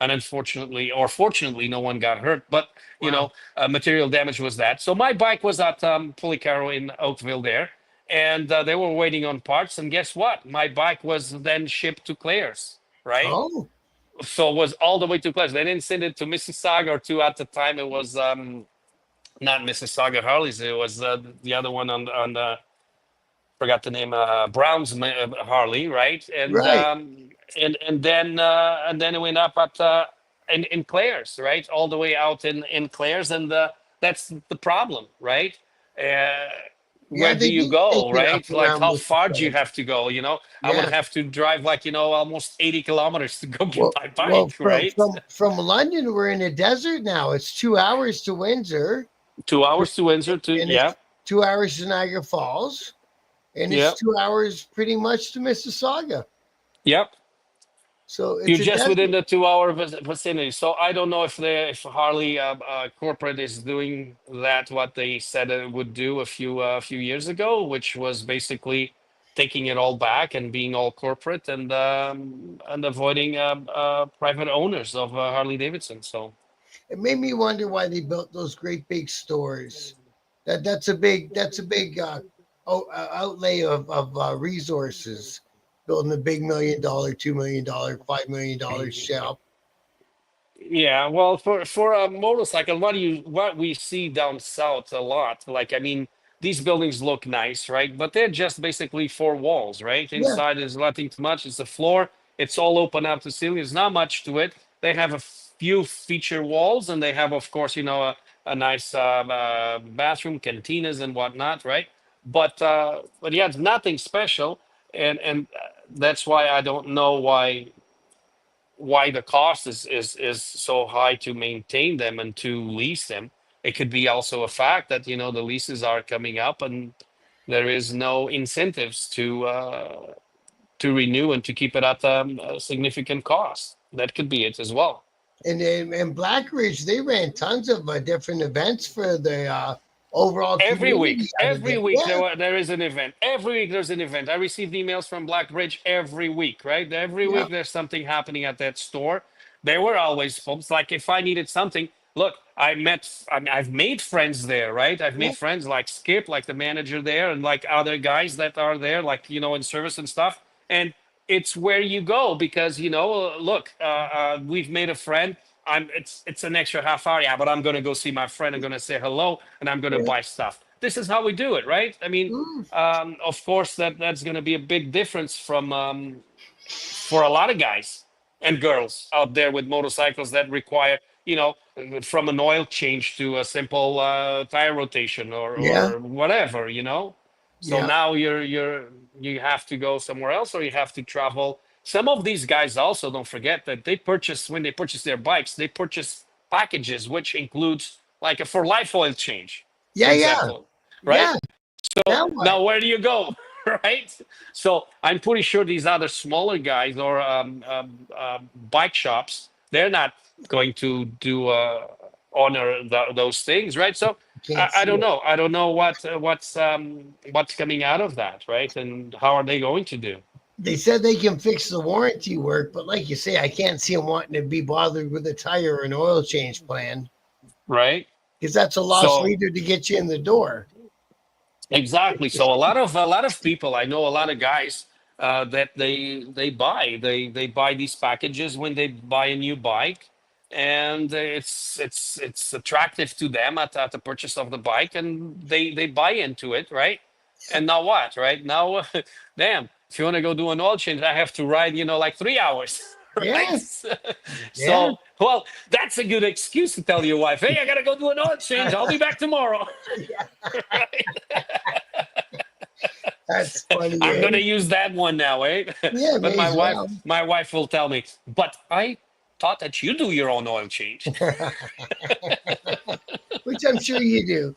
unfortunately or fortunately no one got hurt, but wow, material damage was that. So my bike was at Policaro in Oakville there, and they were waiting on parts, and guess what, my bike was then shipped to Claire's, right? oh, So it was all the way to Claire's. They didn't send it to Mississauga or to, at the time it was not Mississauga Harleys. It was the other one on the, forgot the name, Brown's Harley, right? right. And then it went up at in Claire's, right? All the way out in Claire's, and that's the problem, right? Uh, Yeah, where do they you do take go, it up right? Like around how with far do you have to go? I would yeah. have to drive like almost 80 kilometers to go get Well, my well, bike, right? from London, we're in the desert now. It's 2 hours to Windsor, 2 hours to Windsor to, and yeah, it's 2 hours to Niagara Falls, and it's yeah, 2 hours pretty much to Mississauga. yep. So You're it's a just within desert. the 2 hour vicinity. So I don't know if Harley corporate is doing that what they said it would do a few years ago, which was basically taking it all back and being all corporate and avoiding private owners of Harley Davidson. So It made me wonder why they built those great big stores. That's a big outlay of resources. Building a big $1 million, $2 million, $5 million shop. yeah, well, for a motorcycle, what we see down south a lot, like I mean, these buildings look nice, right? But they're just basically four walls, right? Yeah, Inside is nothing too much. It's the floor. It's all open up to ceiling. There's not much to it. They have a few feature walls, and they have, of course, a nice bathroom, cantinas, and whatnot, right? But yeah, it's nothing special, and that's why I don't know why the cost is so high to maintain them and to lease them. It could be also a fact that the leases are coming up and there is no incentives to renew and to keep it at a significant cost. That could be it as well. and Black Ridge, they ran tons of different events for the overall Every community week, out of there. every week Yeah, there is an event. Every week there's an event. I received emails from Blackbridge every week, right? Every yeah, week there's something happening at that store. There were always folks. Like if I needed something, look, I've made friends there, right? I've yeah, made friends like Skip, like the manager there, and like other guys that are there, like in service and stuff. And it's where you go because look, we've made a friend. It's an extra half hour, yeah, but I'm gonna go see my friend. I'm gonna say hello, and I'm gonna yeah. buy stuff. This is how we do it, right? I mean, Mm, of course that's gonna be a big difference from for a lot of guys and girls out there with motorcycles that require, from an oil change to a simple tire rotation or yeah, whatever. So yeah, now you have to go somewhere else or you have to travel. Some of these guys also don't forget that when they purchase their bikes, they purchase packages which includes like a for life oil change, for yeah. example, right? Yeah. So Now what? now where do you go? Right? So I'm pretty sure these other smaller guys or bike shops, they're not going to do honor those things, right? So Can't I see don't it. know. I don't know what's coming out of that, right? And how are they going to do, They said they can fix the warranty work, but like you say, I can't see them wanting to be bothered with a tire or an oil change plan right? because that's a lost So leader to get you in the door. Exactly. So a lot of people, I know a lot of guys that they buy these packages when they buy a new bike, and it's attractive to them at the purchase of the bike, and they buy into it, right? And now what, right? Now, damn, if you want to go do an oil change, I have to ride, like 3 hours, right? Yeah, yeah. So, well, that's a good excuse to tell your wife, hey, I gotta go do an oil change. I'll be back tomorrow. Right? That's funny. I'm Eh? gonna use that one now, eh? Yeah, But may as well. my wife will tell me, but I thought that you do your own oil change. Which I'm sure you do.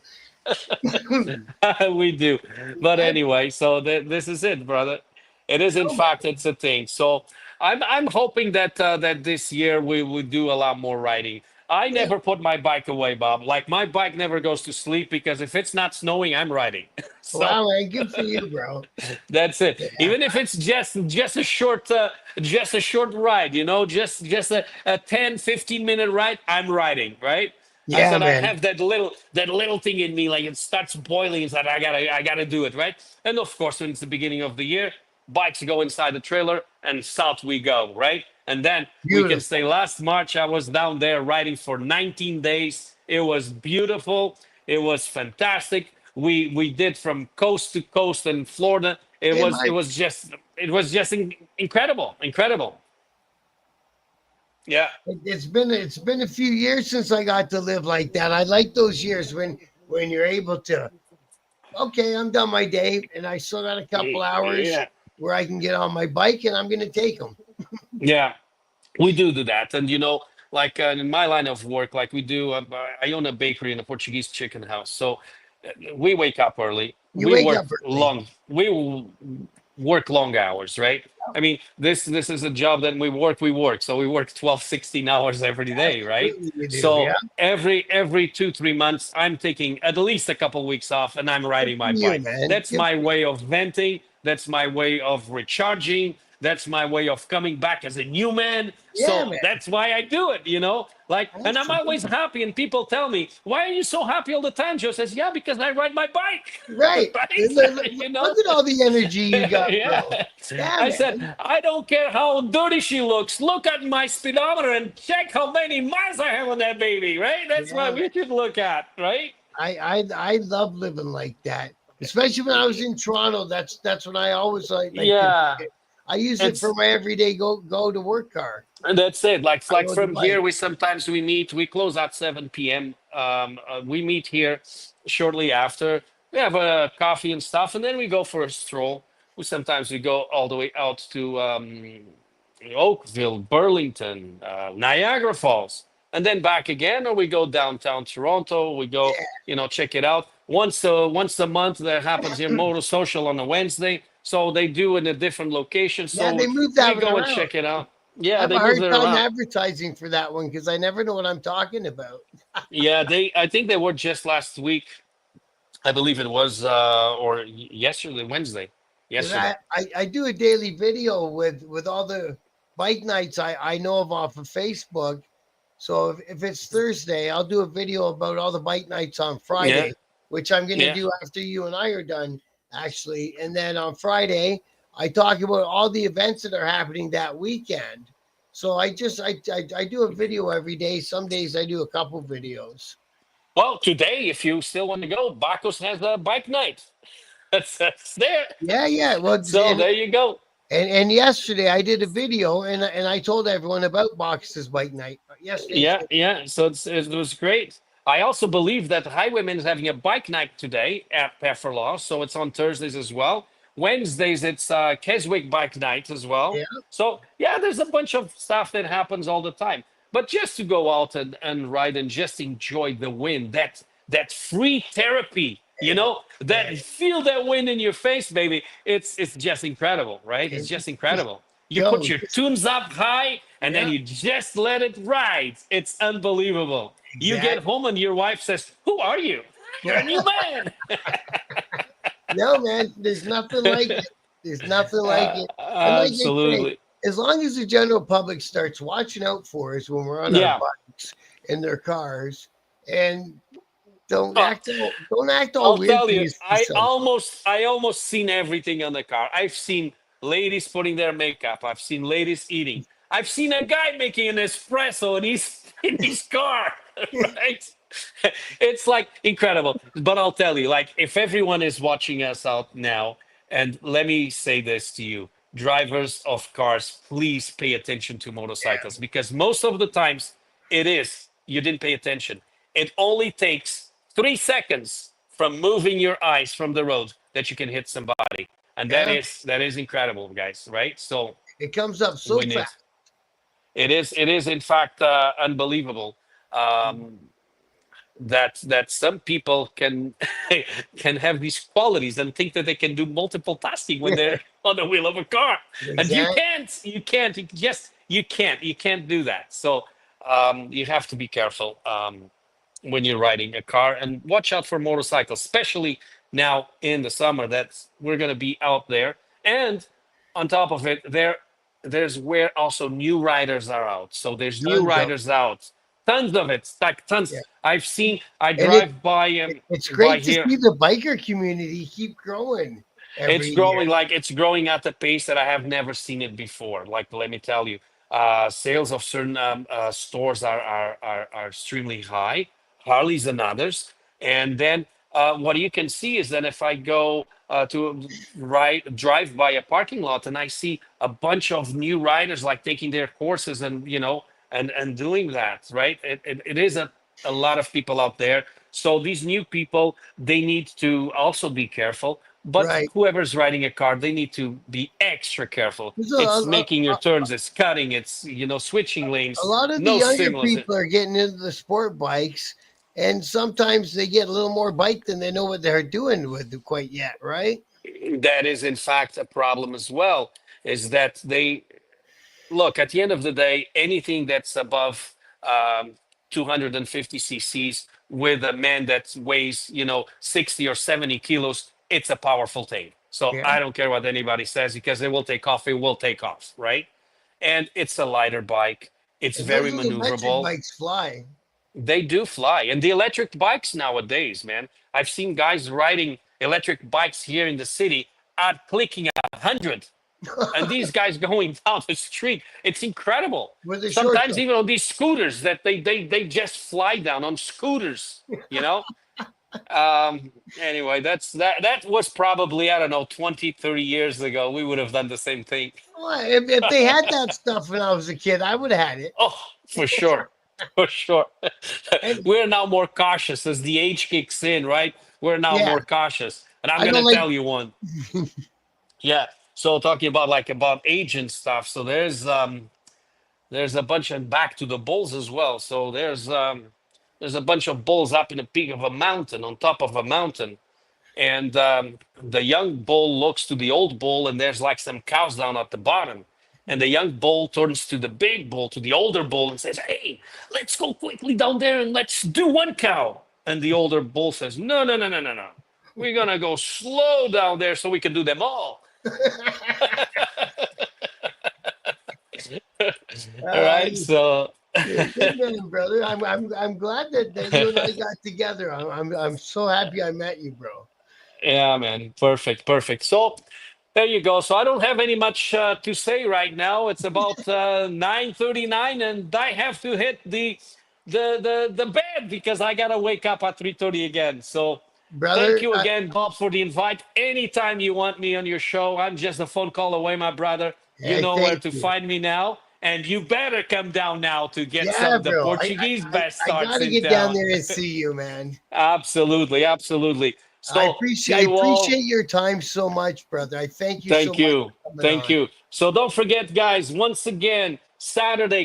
We do. But I, anyway, so this is it, brother. It is, in oh, fact, it's a thing. So I'm hoping that that this year we will do a lot more riding. I yeah. never put my bike away, Bob. Like my bike never goes to sleep because if it's not snowing, I'm riding. So Wow, man, good for you, bro. that's it. Yeah, Even if it's just a short ride, just a 10-15 minute ride, I'm riding, right? I yeah, said I man. have that little thing in me, like it starts boiling. It's like I gotta do it, right? And of course, when it's the beginning of the year, bikes go inside the trailer and south we go, right? And then we can Beautiful. say last March I was down there riding for 19 days. It was beautiful. It was fantastic. We did from coast to coast in Florida. It Hey, was it Mike, was just it was just incredible, incredible. Yeah. it's been a few years since I got to live like that. I like those years when you're able to. Okay, I'm done my day, and I still got a couple hours Yeah. where I can get on my bike, and I'm going to take them. Yeah. We do that, and like in my line of work, like we do. I own a bakery and a Portuguese chicken house, so we wake up early. You We wake work up early. long. Work long hours, right? I mean, this is a job that we work. So we work 12, 16 hours every day, right? Absolutely, you do. So Yeah, every 2, 3 months, I'm taking at least a couple weeks off and I'm good riding for my you, bike. man. That's Good my for you. way of venting. That's my way of recharging. That's my way of coming back as a new man. Yeah, So man. that's why I do it. Like, and I'm always Absolutely. happy. And people tell me, why are you so happy all the time? Joe says, yeah, because I ride my bike. Right. Right? Look at all the energy you got, bro. Yeah. Yeah, I said, man. I don't care how dirty she looks. Look at my speedometer and check how many miles I have on that baby, right? That's Yeah, what man. we should look at, right? I love living like that. Especially when I was in Toronto. That's when I always like to. Yeah. I use it for It's my everyday go to work car. And that's it. Like I like rode the from here, bike. we meet. We close at 7 p.m. We meet here shortly after. We have a coffee and stuff, and then we go for a stroll. We go all the way out to Oakville, Burlington, Niagara Falls, and then back again, or we go downtown Toronto. We go, check it out once a month. That happens here, Motor Social on a Wednesday. So they do in a different location. Yeah, they So moved we that one go and around. check it out. I Yeah, have they a moved hard it time around. advertising for that one because I never know what I'm talking about. Yeah, I think they were just last week. I believe it was or yesterday, Wednesday. Because Yesterday. I do a daily video with all the bike nights I know of off of Facebook. So if it's Thursday, I'll do a video about all the bike nights on Yeah, Friday, which I'm going to yeah. do after you and I are done, actually. And then on Friday, I talk about all the events that are happening that weekend. So I do a video every day. Some days I do a couple videos. Well, today, if you still want to go, Bacchus has a bike night. That's there. Yeah, yeah. Well, So there you go. and yesterday I did a video and I told everyone about Box's bike night. Yesterday's Yeah, yeah. So it was great. I also believe that Highwayman is having a bike night today at Pefferlaw. So it's on Thursdays as well. Wednesdays, it's Keswick bike night as well. yeah, So yeah, there's a bunch of stuff that happens all the time. But just to go out and ride and just enjoy the wind, that free therapy, yeah. that feel that wind in your face, baby. It's just incredible, right? It's And just incredible. You put Joe, your tunes up high and then yeah, you just let it ride. It's unbelievable. You get exactly. home and your wife says, "Who are you? You're a new man." No, man, there's nothing like it. There's nothing like it. And like I say, Absolutely. as long as the general public starts watching out for us when we're on our Yeah. bikes in their cars, and Don't Uh, act all I'll weird tell for you, yourself. I almost seen everything on the car. I've seen ladies putting their makeup. I've seen ladies eating. I've seen a guy making an espresso in his car, right? It's like incredible. But I'll tell you, like, if everyone is watching us out now, and let me say this to you, drivers of cars, please pay attention to Yeah. motorcycles because most of the times it is you didn't pay attention. It only takes 3 seconds from moving your eyes from the road that you can hit somebody, and Yeah. that is incredible, guys. Right? So It comes up so we need fast. it is in fact unbelievable. Um, that some people can can have these qualities and think that they can do multiple tasking when they're on the wheel of a car, and Exactly. you can't do that. So you have to be careful when you're riding a car, and watch out for motorcycles, especially now in the summer that we're going to be out there. And on top of it, there's where also new riders are out. So there's new Tons of riders out, tons of it, like yeah. tons. I've seen. I And drive by it's by great to here. see the biker community keep growing It's every year. growing, like it's growing at a pace that I have never seen it before. Like, let me tell you, sales of certain stores are extremely high, Harleys and others. And then what you can see is that if I go to drive by a parking lot and I see a bunch of new riders like taking their courses and and doing that, right? It is a lot of people out there. So these new people, they need to also be careful, but Right. whoever's riding a car, they need to be extra careful. There's It's making your turns, it's cutting, it's switching a lanes, lot of the no younger stimulus. people are getting into the sport bikes, and sometimes they get a little more bike than they know what they're doing with it quite yet, right? That is in fact a problem as well. Is that they look at the end of the day, anything that's above 250 cc's with a man that weighs 60 or 70 kilos, it's a powerful thing. So Yeah. I don't care what anybody says because it will take off. It will take off, right? And it's a lighter bike. It's And very those electric maneuverable. bikes fly. They do fly. And the electric bikes nowadays, man, I've seen guys riding electric bikes here in the city at clicking 100. And these guys going down the street, it's incredible. With the shorts Sometimes on. even on these scooters that they just fly down on scooters, you know? Anyway, that was probably, I don't know, 20, 30 years ago. We would have done the same thing. Well, if they had that stuff when I was a kid, I would have had it. Oh, for sure. For sure. And We're now more cautious as the age kicks in, right? We're now yeah, more cautious. And I'm I gonna don't like. tell you one. Yeah. So talking about about age and stuff. So there's a bunch, and back to the bulls as well. So there's a bunch of bulls up in the peak of a mountain, on top of a mountain, and the young bull looks to the old bull, and there's like some cows down at the bottom. And the young bull turns to the big bull, to the older bull, and says, "Hey, let's go quickly down there and let's do one cow." And the older bull says, "No, no, no, no, no, no. We're gonna go slow down there so we can do them all." All right. You- So you're a good man, brother. I'm glad that you and I got together. I'm so happy I met you, bro. yeah, man. Perfect. Perfect. So there you go. So I don't have any much to say right now. It's about 9:39, and I have to hit the bed because I gotta wake up at 3:30 again. So thank Brother, you again, Bob, for the invite. Anytime you want me on your show, I'm just a phone call away, my brother. You I know where thank to you. find me now. And you better come down now to get Yeah, some the bro. Portuguese best I starts got to in get down town. there and see you, man. Absolutely, absolutely. So I you all, appreciate your time so much, brother. I thank you so thank much you. for coming Thank on. you. So don't forget, guys, once again,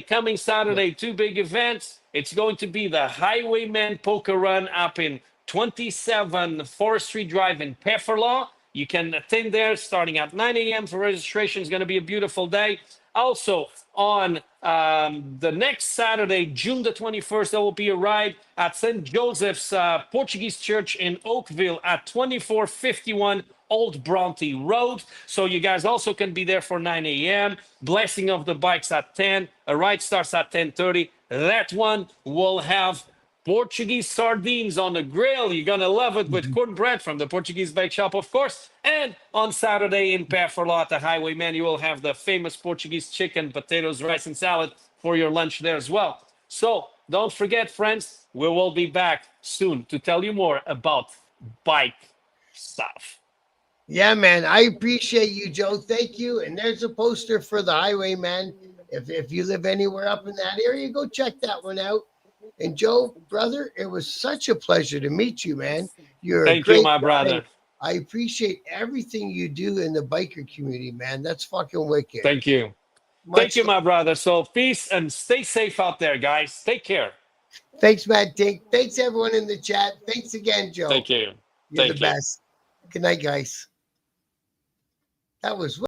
coming Yeah. Saturday, two big events. It's going to be the Highwayman Poker Run up in 27 Forestry Drive in Pefferlaw. You can attend there starting at 9 a.m. for registration. It's going to be a beautiful day. Also, on the next Saturday, June the 21st, there will be a ride at St. Joseph's Portuguese Church in Oakville at 2451 Old Bronte Road. So you guys also can be there for 9 a.m. Blessing of the bikes at 10. A ride starts at 10:30. That one will have Portuguese sardines on the grill. You're going to love it with cornbread from the Portuguese Bake Shop, of course. And on Saturday in Perforla, the Highwayman, you will have the famous Portuguese chicken, potatoes, rice, and salad for your lunch there as well. So don't forget, friends, we will be back soon to tell you more about bike stuff. Yeah, man. I appreciate you, Joe. Thank you. And there's a poster for the Highwayman. If you live anywhere up in that area, go check that one out. And Joe, brother, it was such a pleasure to meet you, man. You're a Thank you, great my guy. brother. I appreciate everything you do in the biker community, man. That's fucking wicked. Thank you. Thank you, my brother. So peace and stay safe out there, guys. Take care. Thanks, Matt Dink. Thanks, everyone in the chat. Thanks again, Joe. Thank you. You're Thank the you. best. Good night, guys. That was